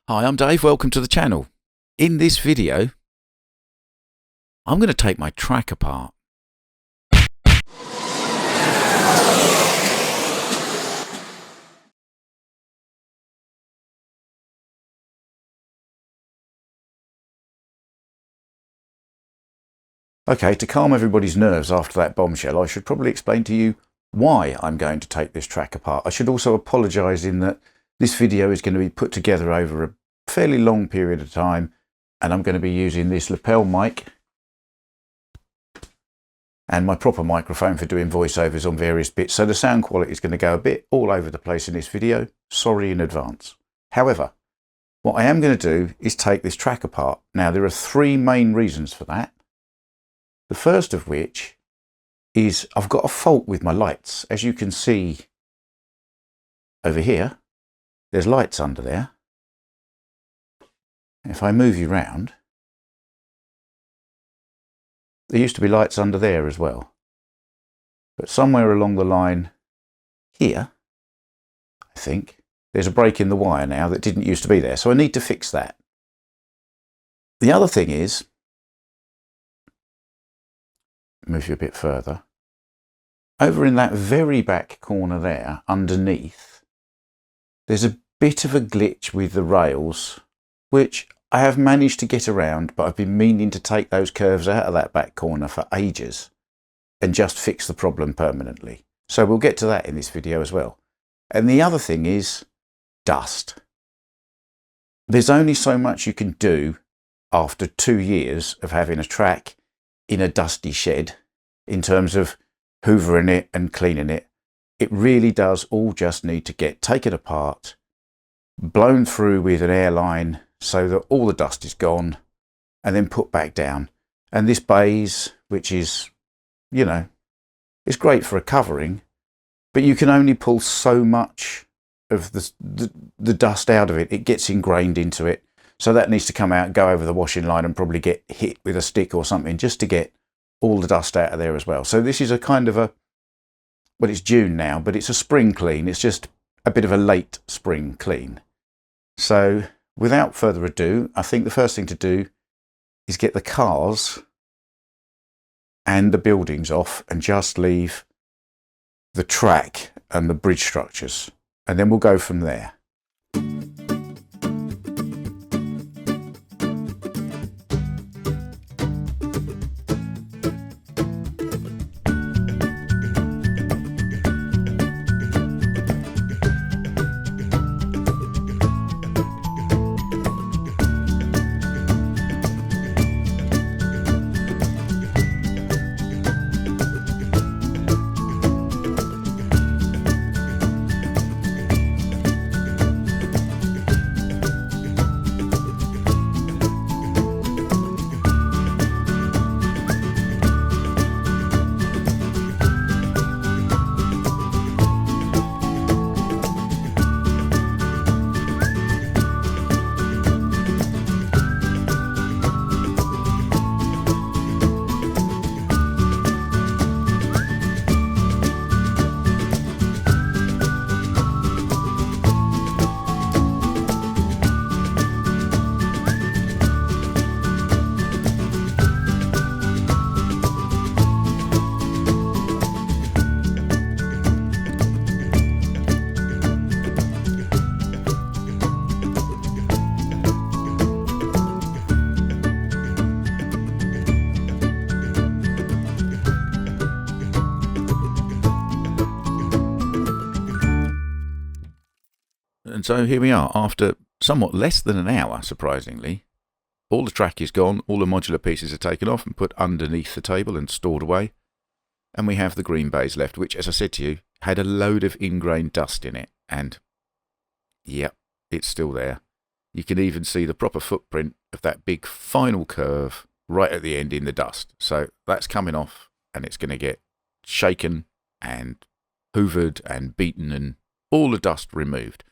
Hi, I'm Dave, welcome to the channel. In this video, I'm going to take my track apart. Okay, to calm everybody's nerves after that bombshell, I should probably explain to you why I'm going to take this track apart. I should also apologise in that this video is going to be put together over a fairly long period of time, and I'm going to be using this lapel mic and my proper microphone for doing voiceovers on various bits, so the sound quality is going to go a bit all over the place in this video. Sorry in advance. However, what I am going to do is take this track apart. Now, there are three main reasons for that. The first of which is I've got a fault with my lights. As you can see over here, there's lights under there. If I move you round, there used to be lights under there as well. But somewhere along the line here, I think, there's a break in the wire now that didn't used to be there. So I need to fix that. The other thing is, move you a bit further, over in that very back corner there, underneath, there's a bit of a glitch with the rails, which I have managed to get around, but I've been meaning to take those curves out of that back corner for ages and just fix the problem permanently. So we'll get to that in this video as well. And the other thing is dust. There's only so much you can do after 2 years of having a track in a dusty shed in terms of hoovering it and cleaning it. It really does all just need to get taken apart, blown through with an airline so that all the dust is gone, and then put back down. And this baize, which is, you know, it's great for a covering, but you can only pull so much of the dust out of it. It gets ingrained into it. So that needs to come out and go over the washing line and probably get hit with a stick or something just to get all the dust out of there as well. So this is a kind of a, well, it's June now, but it's a spring clean. It's just a bit of a late spring clean. So without further ado, I think the first thing to do is get the cars and the buildings off and just leave the track and the bridge structures. And then we'll go from there. And so here we are, after somewhat less than an hour, surprisingly. All the track is gone, all the modular pieces are taken off and put underneath the table and stored away. And we have the green baize left, which, as I said to you, had a load of ingrained dust in it. And, yep, it's still there. You can even see the proper footprint of that big final curve right at the end in the dust. So that's coming off, and it's going to get shaken and hoovered and beaten and all the dust removed.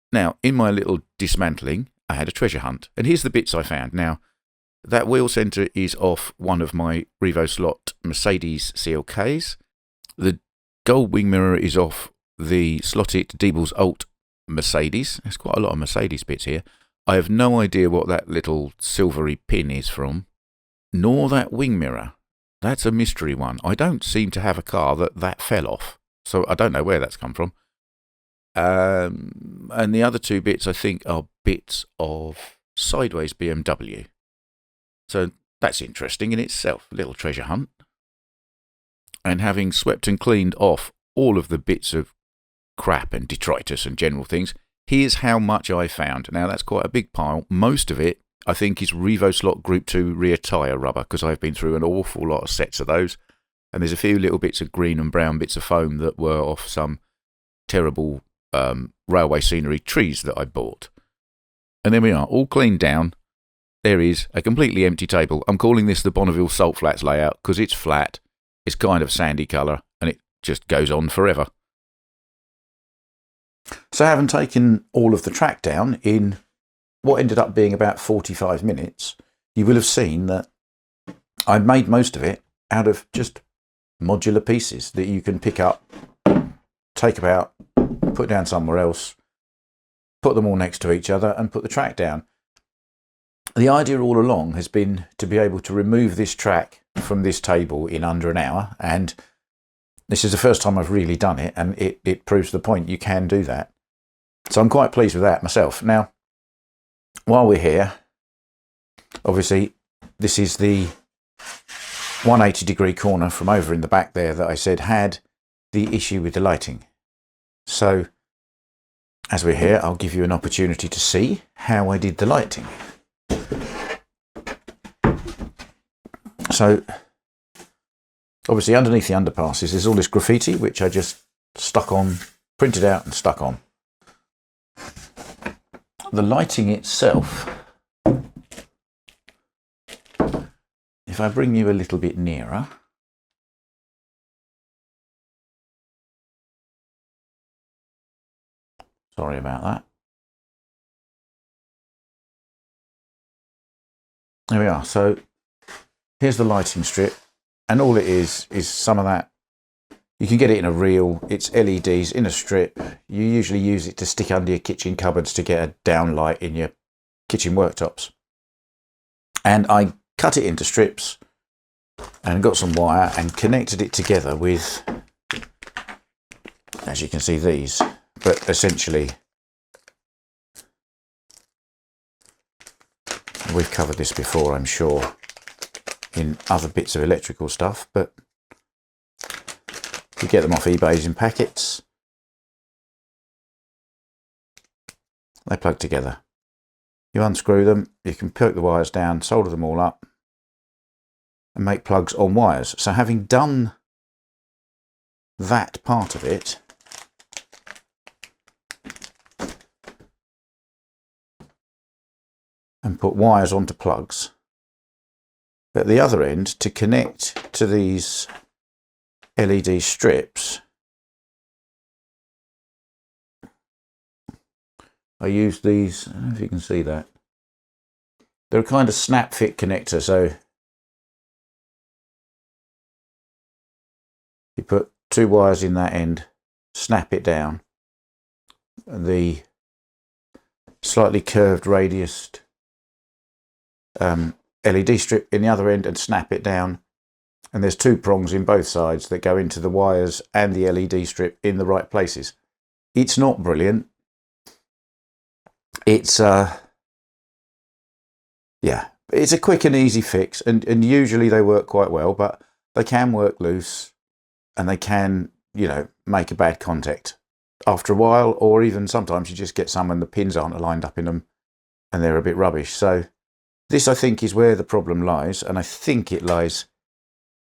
Now, in my little dismantling, I had a treasure hunt, and here's the bits I found. Now, that wheel centre is off one of my Revo slot Mercedes CLKs. The gold wing mirror is off the slotted Diebels Alt Mercedes. There's quite a lot of Mercedes bits here. I have no idea what that little silvery pin is from, nor that wing mirror. That's a mystery one. I don't seem to have a car that fell off, so I don't know where that's come from. And the other two bits, I think, are bits of sideways BMW. So that's interesting in itself, a little treasure hunt. And having swept and cleaned off all of the bits of crap and detritus and general things, here's how much I found. Now, that's quite a big pile. Most of it, I think, is Revo-Slot Group 2 rear tyre rubber, because I've been through an awful lot of sets of those. And there's a few little bits of green and brown bits of foam that were off some terrible railway scenery trees that I bought. And there we are, all cleaned down. There is a completely empty table. I'm calling this the Bonneville Salt Flats layout because it's flat, it's kind of sandy colour, and it just goes on forever. So having taken all of the track down in what ended up being about 45 minutes, you will have seen that I made most of it out of just modular pieces that you can pick up, take about, put down somewhere else, put them all next to each other and put the track down. The idea all along has been to be able to remove this track from this table in under an hour, and this is the first time I've really done it, and it proves the point you can do that. So I'm quite pleased with that myself. Now, while we're here, obviously this is the 180-degree corner from over in the back there that I said had the issue with the lighting. So as we're here, I'll give you an opportunity to see how I did the lighting. So obviously underneath the underpasses there's all this graffiti which I just stuck on, printed out and stuck on. The lighting itself, if I bring you a little bit nearer, sorry about that. There we are. So here's the lighting strip, and all it is some of that. You can get it in a reel. It's LEDs in a strip. You usually use it to stick under your kitchen cupboards to get a downlight in your kitchen worktops. And I cut it into strips and got some wire and connected it together with, as you can see, these. But essentially, we've covered this before, I'm sure, in other bits of electrical stuff, but you get them off eBay's in packets. They plug together. You unscrew them, you can poke the wires down, solder them all up, and make plugs on wires. So having done that part of it, and put wires onto plugs at the other end to connect to these LED strips, I use these, I don't know if you can see that. They're a kind of snap fit connector, so you put two wires in that end, snap it down, and the slightly curved radiused LED strip in the other end, and snap it down. And there's two prongs in both sides that go into the wires and the LED strip in the right places. It's not brilliant. It's yeah, it's a quick and easy fix, and usually they work quite well, but they can work loose and they can, you know, make a bad contact after a while, or even sometimes you just get some and the pins aren't lined up in them and they're a bit rubbish. So this, I think, is where the problem lies, and I think it lies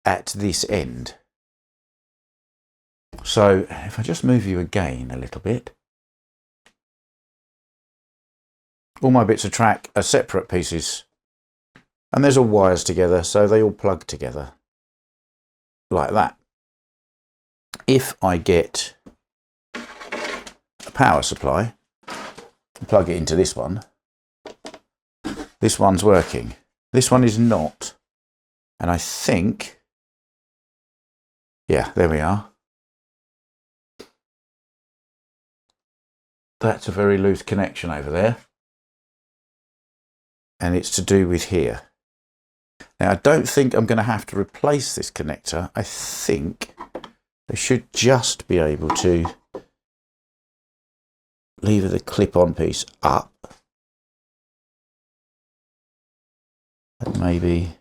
at this end. So if I just move you again a little bit, all my bits of track are separate pieces, and there's all wires together, so they all plug together like that. If I get a power supply and plug it into this one's working. This one is not, and I think, yeah, there we are. That's a very loose connection over there. And it's to do with here. Now, I don't think I'm going to have to replace this connector. I think I should just be able to lever the clip-on piece up. And maybe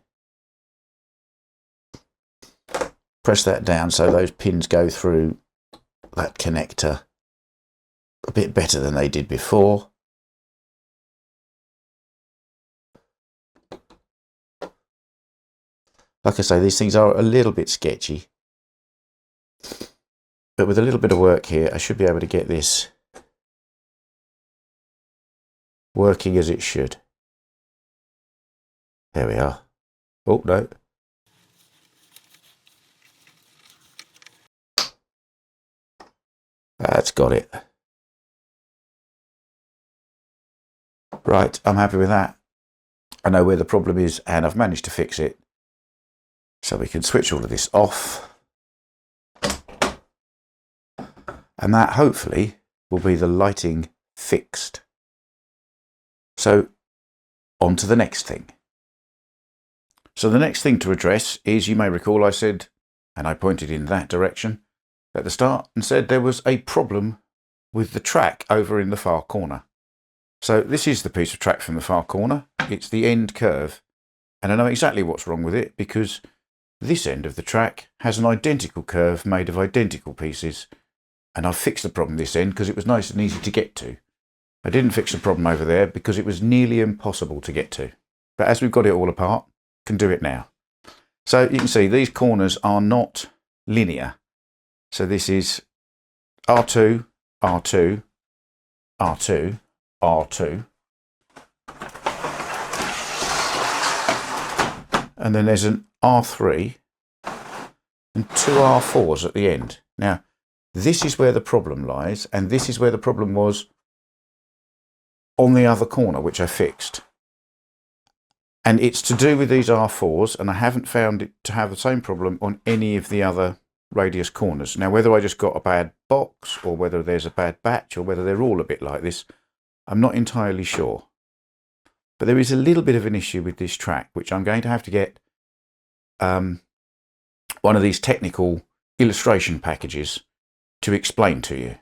press that down so those pins go through that connector a bit better than they did before. Like I say, these things are a little bit sketchy, but with a little bit of work here, I should be able to get this working as it should. There we are. Oh, no. That's got it. Right, I'm happy with that. I know where the problem is and I've managed to fix it. So we can switch all of this off. And that hopefully will be the lighting fixed. So on to the next thing. So the next thing to address is, you may recall I said, and I pointed in that direction at the start and said there was a problem with the track over in the far corner. So this is the piece of track from the far corner. It's the end curve. And I know exactly what's wrong with it, because this end of the track has an identical curve made of identical pieces. And I've fixed the problem this end because it was nice and easy to get to. I didn't fix the problem over there because it was nearly impossible to get to. But as we've got it all apart, can do it now. So you can see these corners are not linear. So this is R2, R2, R2, R2. And then there's an R3 and two R4s at the end. Now, this is where the problem lies, and this is where the problem was on the other corner, which I fixed. And it's to do with these R4s, and I haven't found it to have the same problem on any of the other radius corners. Now, whether I just got a bad box, or whether there's a bad batch, or whether they're all a bit like this, I'm not entirely sure. But there is a little bit of an issue with this track, which I'm going to have to get one of these technical illustration packages to explain to you.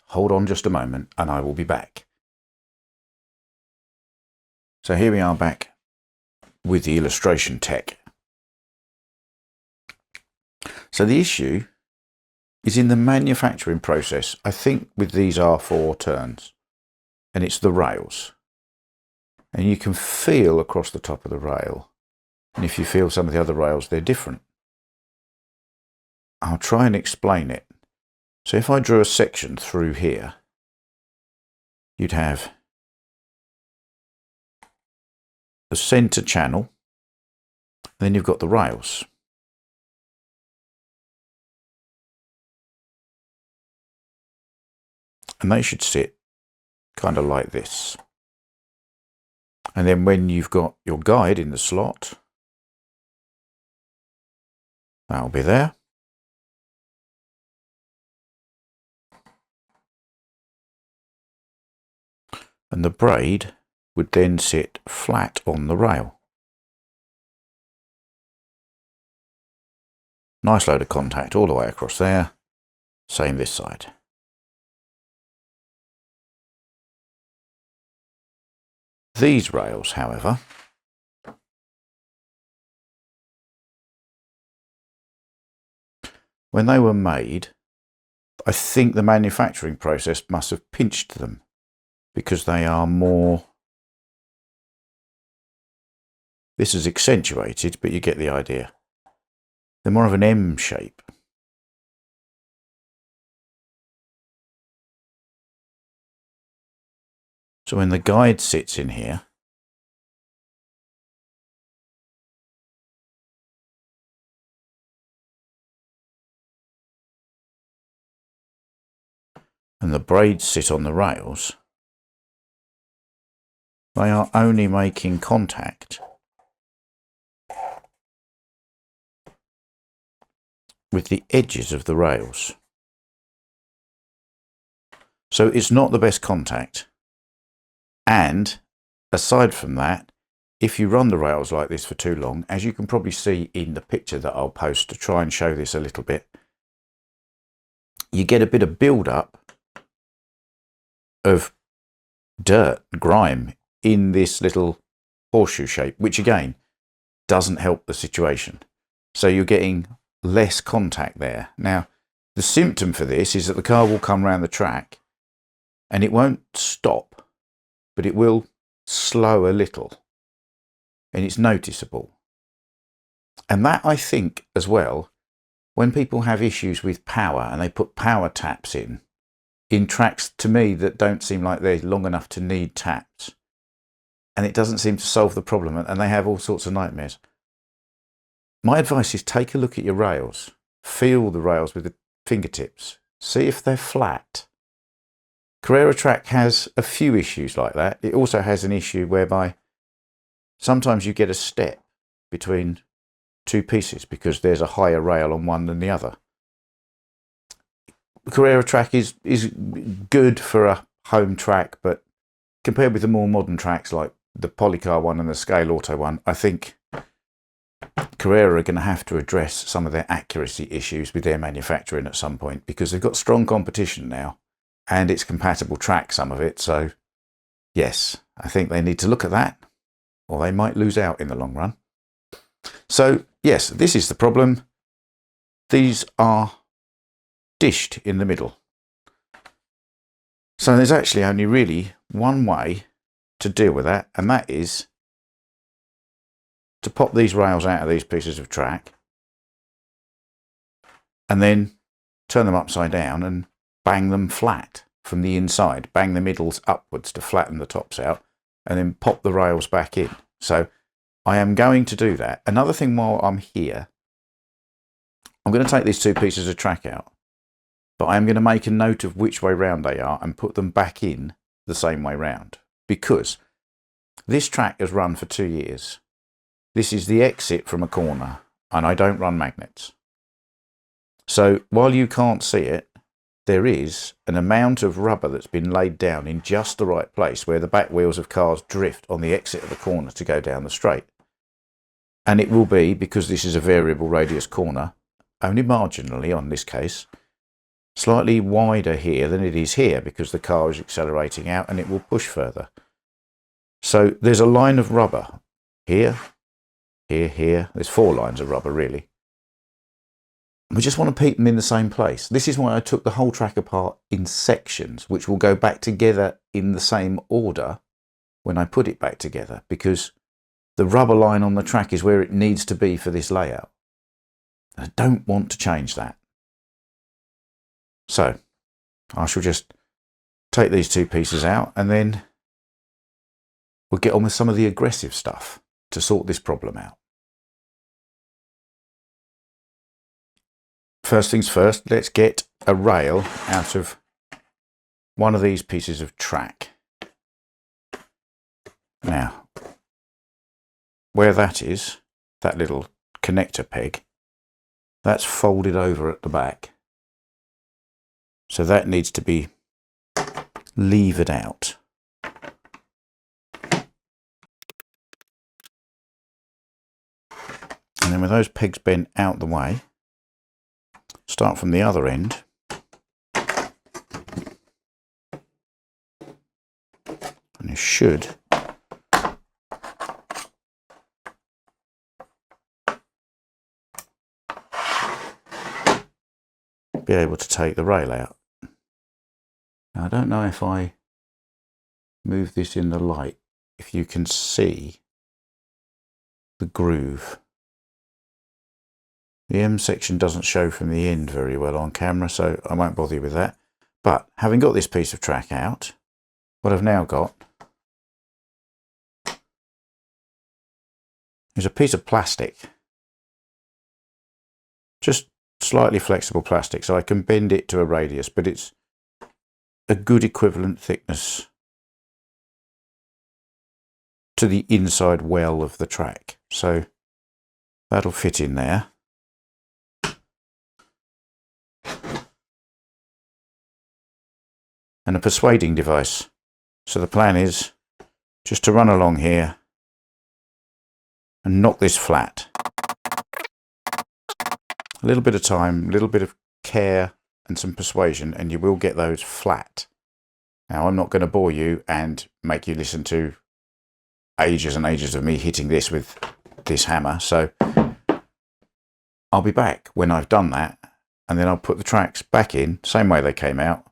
Hold on just a moment and I will be back. So here we are back with the illustration tech. So the issue is in the manufacturing process, I think, with these R4 turns, and it's the rails. And you can feel across the top of the rail. And if you feel some of the other rails, they're different. I'll try and explain it. So if I drew a section through here, you'd have the center channel, and then you've got the rails. And they should sit kind of like this. And then when you've got your guide in the slot, that'll be there. And the braid would then sit flat on the rail. Nice load of contact all the way across there. Same this side. These rails, however, when they were made, I think the manufacturing process must have pinched them because they are more, this is accentuated, but you get the idea. They're more of an M shape. So when the guide sits in here, and the braids sit on the rails, they are only making contact with the edges of the rails. So it's not the best contact. And aside from that, if you run the rails like this for too long, as you can probably see in the picture that I'll post to try and show this a little bit, you get a bit of build-up of dirt, grime in this little horseshoe shape, which again doesn't help the situation. So you're getting less contact there. Now, the symptom for this is that the car will come around the track and it won't stop, but it will slow a little, and it's noticeable. And that, I think, as well, when people have issues with power and they put power taps in tracks to me that don't seem like they're long enough to need taps, and it doesn't seem to solve the problem, and they have all sorts of nightmares. My advice is take a look at your rails, feel the rails with the fingertips, see if they're flat. Carrera track has a few issues like that. It also has an issue whereby sometimes you get a step between two pieces because there's a higher rail on one than the other. Carrera track is good for a home track, but compared with the more modern tracks like the Polycar one and the Scale Auto one, I think Carrera are going to have to address some of their accuracy issues with their manufacturing at some point, because they've got strong competition now and it's compatible track, some of it. So yes, I think they need to look at that, or they might lose out in the long run. So yes, this is the problem. These are dished in the middle. So there's actually only really one way to deal with that, and that is to pop these rails out of these pieces of track and then turn them upside down and bang them flat from the inside, bang the middles upwards to flatten the tops out, and then pop the rails back in. So I am going to do that. Another thing while I'm here, I'm going to take these two pieces of track out, but I'm going to make a note of which way round they are and put them back in the same way round, because this track has run for 2 years. This is the exit from a corner, and I don't run magnets. So while you can't see it, there is an amount of rubber that's been laid down in just the right place where the back wheels of cars drift on the exit of the corner to go down the straight. And it will be, because this is a variable radius corner, only marginally on this case, slightly wider here than it is here because the car is accelerating out and it will push further. So there's a line of rubber here, here, here. There's 4 lines of rubber really. We just want to keep them in the same place. This is why I took the whole track apart in sections, which will go back together in the same order when I put it back together, because the rubber line on the track is where it needs to be for this layout. I don't want to change that. So I shall just take these two pieces out and then we'll get on with some of the aggressive stuff to sort this problem out. First things first, let's get a rail out of one of these pieces of track. Now, where that is, that little connector peg, that's folded over at the back. So that needs to be levered out. And then with those pegs bent out the way, start from the other end and you should be able to take the rail out. Now, I don't know if I move this in the light, if you can see the groove. The M section doesn't show from the end very well on camera, so I won't bother you with that. But having got this piece of track out, what I've now got is a piece of plastic. Just slightly flexible plastic, so I can bend it to a radius, but it's a good equivalent thickness to the inside well of the track. So that'll fit in there. and a persuading device. So the plan is just to run along here and knock this flat. A little bit of time, a little bit of care and some persuasion, and you will get those flat. Now, I'm not going to bore you and make you listen to ages and ages of me hitting this with this hammer, so I'll be back when I've done that, and then I'll put the tracks back in, same way they came out,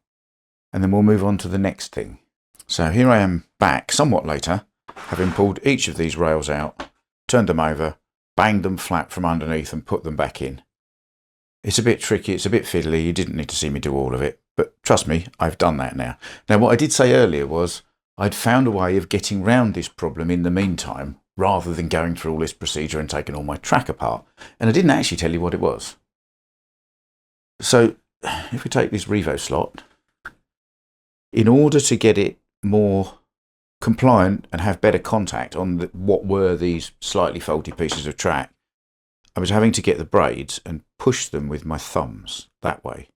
and then we'll move on to the next thing. So here I am back somewhat later, having pulled each of these rails out, turned them over, banged them flat from underneath and put them back in. It's a bit tricky, it's a bit fiddly, you didn't need to see me do all of it, but trust me, I've done that now. Now, what I did say earlier was I'd found a way of getting round this problem in the meantime, rather than going through all this procedure and taking all my track apart, and I didn't actually tell you what it was. So, if we take this Revo slot, in order to get it more compliant and have better contact on what were these slightly faulty pieces of track, I was having to get the braids and push them with my thumbs that way,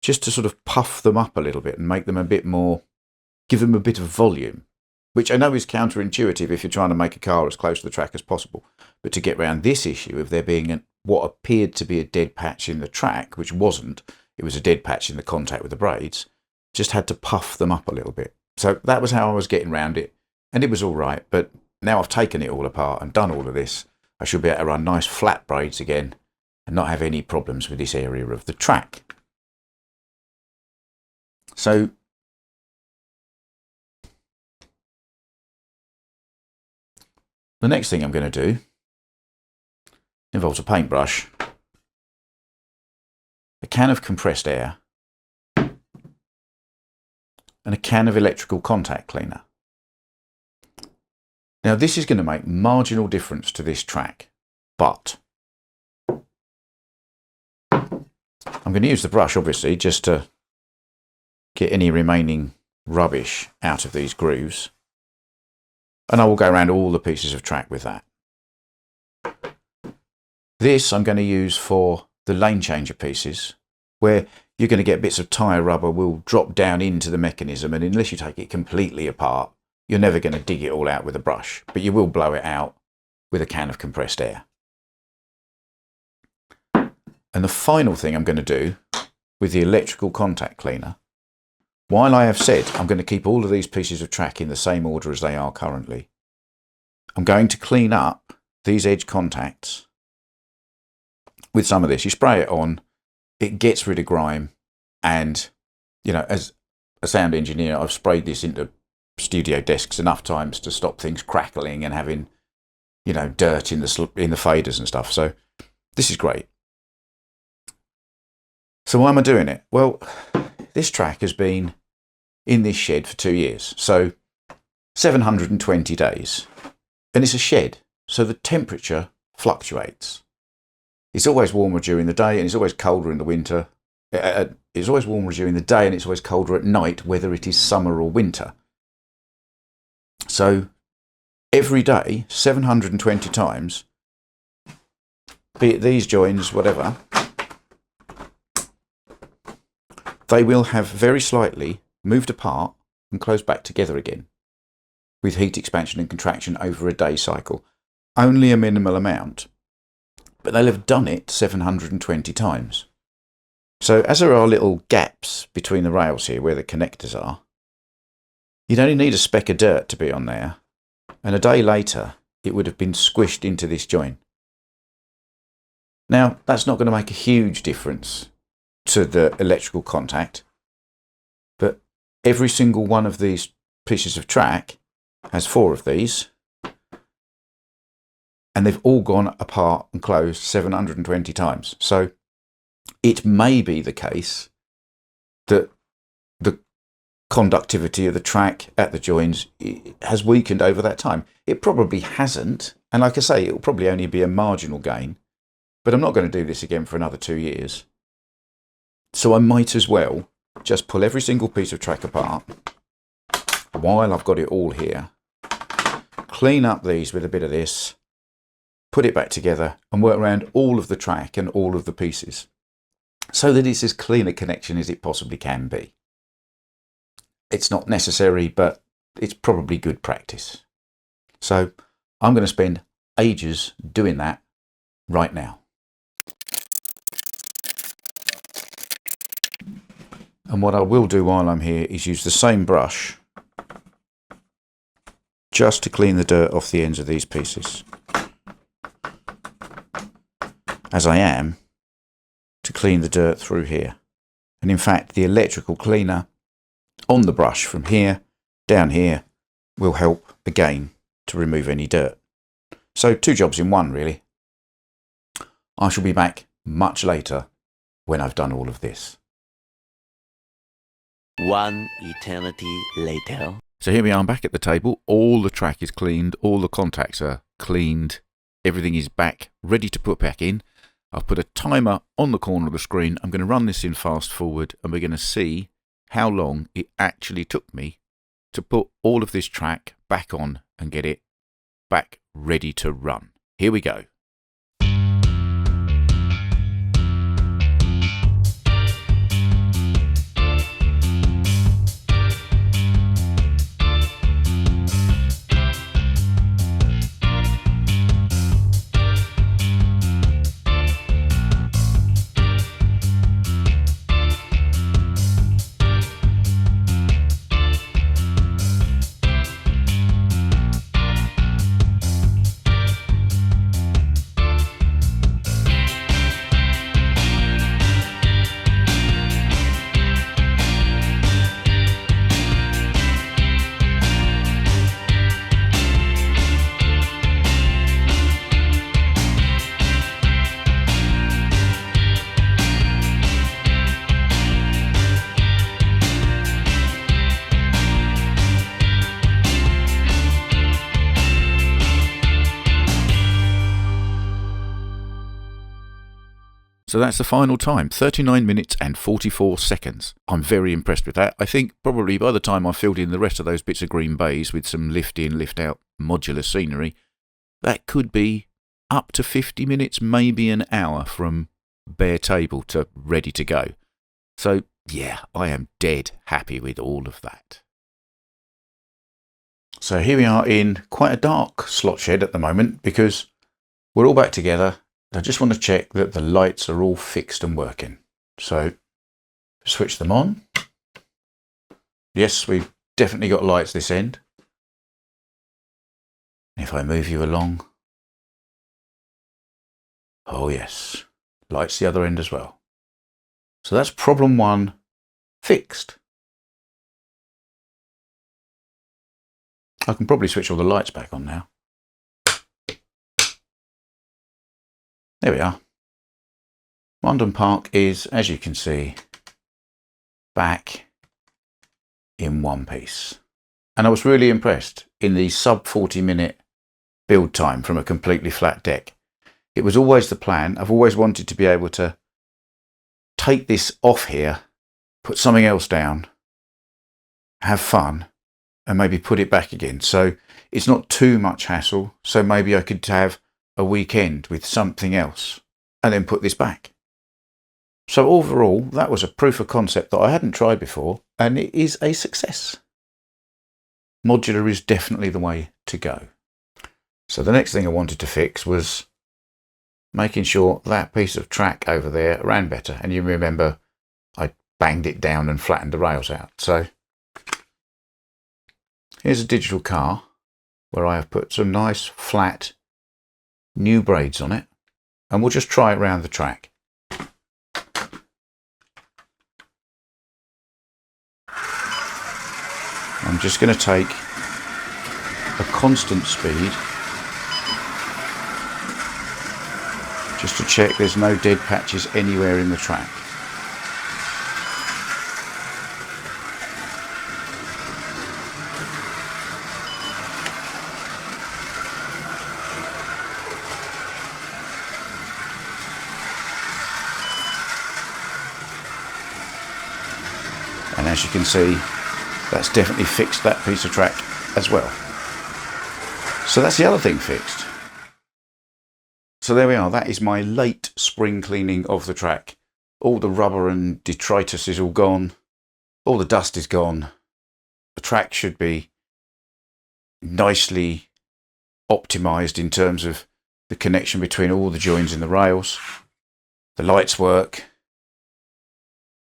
just to sort of puff them up a little bit and make them a bit more, give them a bit of volume, which I know is counterintuitive if you're trying to make a car as close to the track as possible. But to get around this issue of there being what appeared to be a dead patch in the track, which wasn't, it was a dead patch in the contact with the braids, just had to puff them up a little bit. So that was how I was getting around it, and it was all right. But now I've taken it all apart and done all of this, I should be able to run nice flat braids again and not have any problems with this area of the track. So the next thing I'm going to do involves a paintbrush, a can of compressed air, and a can of electrical contact cleaner. Now, this is going to make marginal difference to this track, but I'm going to use the brush, obviously, just to get any remaining rubbish out of these grooves, and I will go around all the pieces of track with that. This I'm going to use for the lane changer pieces, where you're going to get bits of tyre rubber will drop down into the mechanism, and unless you take it completely apart, you're never going to dig it all out with a brush, but you will blow it out with a can of compressed air. And the final thing I'm going to do with the electrical contact cleaner, while I have said I'm going to keep all of these pieces of track in the same order as they are currently, I'm going to clean up these edge contacts with some of this. You spray it on, it gets rid of grime, and, you know, as a sound engineer, I've sprayed this into studio desks enough times to stop things crackling and having, you know, dirt in the faders and stuff. So this is great. So why am I doing it? Well, this track has been in this shed for 2 years, so 720 days, and it's a shed, so the temperature fluctuates. It's always warmer during the day and it's always colder in the winter. It's always warmer during the day and it's always colder at night, whether it is summer or winter. So every day, 720 times, be it these joins, whatever, they will have very slightly moved apart and closed back together again, with heat expansion and contraction over a day cycle. Only a minimal amount, but they'll have done it 720 times. So as there are little gaps between the rails here where the connectors are, you'd only need a speck of dirt to be on there, and a day later it would have been squished into this joint. Now, that's not going to make a huge difference to the electrical contact, but every single one of these pieces of track has 4 of these, and they've all gone apart and closed 720 times. So it may be the case that the conductivity of the track at the joins has weakened over that time. It probably hasn't, and like I say, it will probably only be a marginal gain, but I'm not going to do this again for another 2 years. So I might as well just pull every single piece of track apart while I've got it all here, clean up these with a bit of this, put it back together and work around all of the track and all of the pieces so that it's as clean a connection as it possibly can be. It's not necessary, but it's probably good practice. So I'm going to spend ages doing that right now. And what I will do while I'm here is use the same brush just to clean the dirt off the ends of these pieces, as I am to clean the dirt through here. And in fact, the electrical cleaner on the brush from here down here will help again to remove any dirt. So 2 jobs in 1 really. I shall be back much later when I've done all of this. 1 eternity later. So here we are, I'm back at the table. All the track is cleaned, all the contacts are cleaned, everything is back, ready to put back in. I've put a timer on the corner of the screen. I'm going to run this in fast forward and we're going to see how long it actually took me to put all of this track back on and get it back ready to run. Here we go. So that's the final time, 39 minutes and 44 seconds. I'm very impressed with that. I think probably by the time I filled in the rest of those bits of green bays with some lift in, lift out modular scenery, that could be up to 50 minutes, maybe an hour from bare table to ready to go. So yeah, I am dead happy with all of that. So here we are in quite a dark slot shed at the moment because we're all back together. I just want to check that the lights are all fixed and working. So switch them on. Yes, we've definitely got lights this end. If I move you along. Oh yes, lights the other end as well. So that's problem 1 fixed. I can probably switch all the lights back on now. There we are. Mundon Park is, as you can see, back in one piece. And I was really impressed in the sub 40-minute build time from a completely flat deck. It was always the plan. I've always wanted to be able to take this off here, put something else down, have fun, and maybe put it back again. So it's not too much hassle. So maybe I could have a weekend with something else and then put this back. So overall, that was a proof of concept that I hadn't tried before, and it is a success. Modular is definitely the way to go. So the next thing I wanted to fix was making sure that piece of track over there ran better. And you remember I banged it down and flattened the rails out. So here's a digital car where I have put some nice flat new braids on it, and we'll just try it around the track. I'm just going to take a constant speed just to check there's no dead patches anywhere in the track. And as you can see, that's definitely fixed that piece of track as well. So that's the other thing fixed. So there we are, that is my late spring cleaning of the track. All the rubber and detritus is all gone, all the dust is gone, The track should be nicely optimized in terms of the connection between all the joins in the rails. The lights work.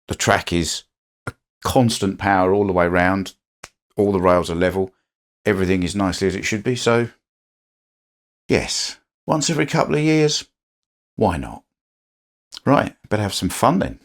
The track is a constant power all the way around. All the rails are level. Everything is nicely as it should be. So, yes, once every couple of years, why not? Right, better have some fun then.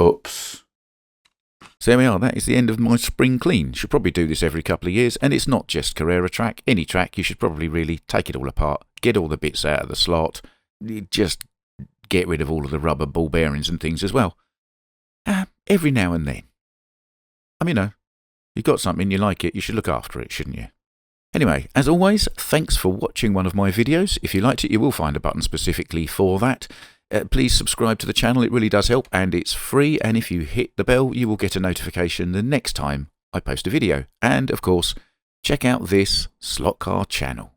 Oops. So there we are, that is the end of my spring clean. Should probably do this every couple of years, and it's not just Carrera track. Any track, you should probably really take it all apart, get all the bits out of the slot, just get rid of all of the rubber ball bearings and things as well. Every now and then. I mean, you've got something, you like it, you should look after it, shouldn't you? Anyway, as always, thanks for watching one of my videos. If you liked it, you will find a button specifically for that. Please subscribe to the channel, it really does help, and it's free, and if you hit the bell, you will get a notification the next time I post a video. And, of course, check out this slot car channel.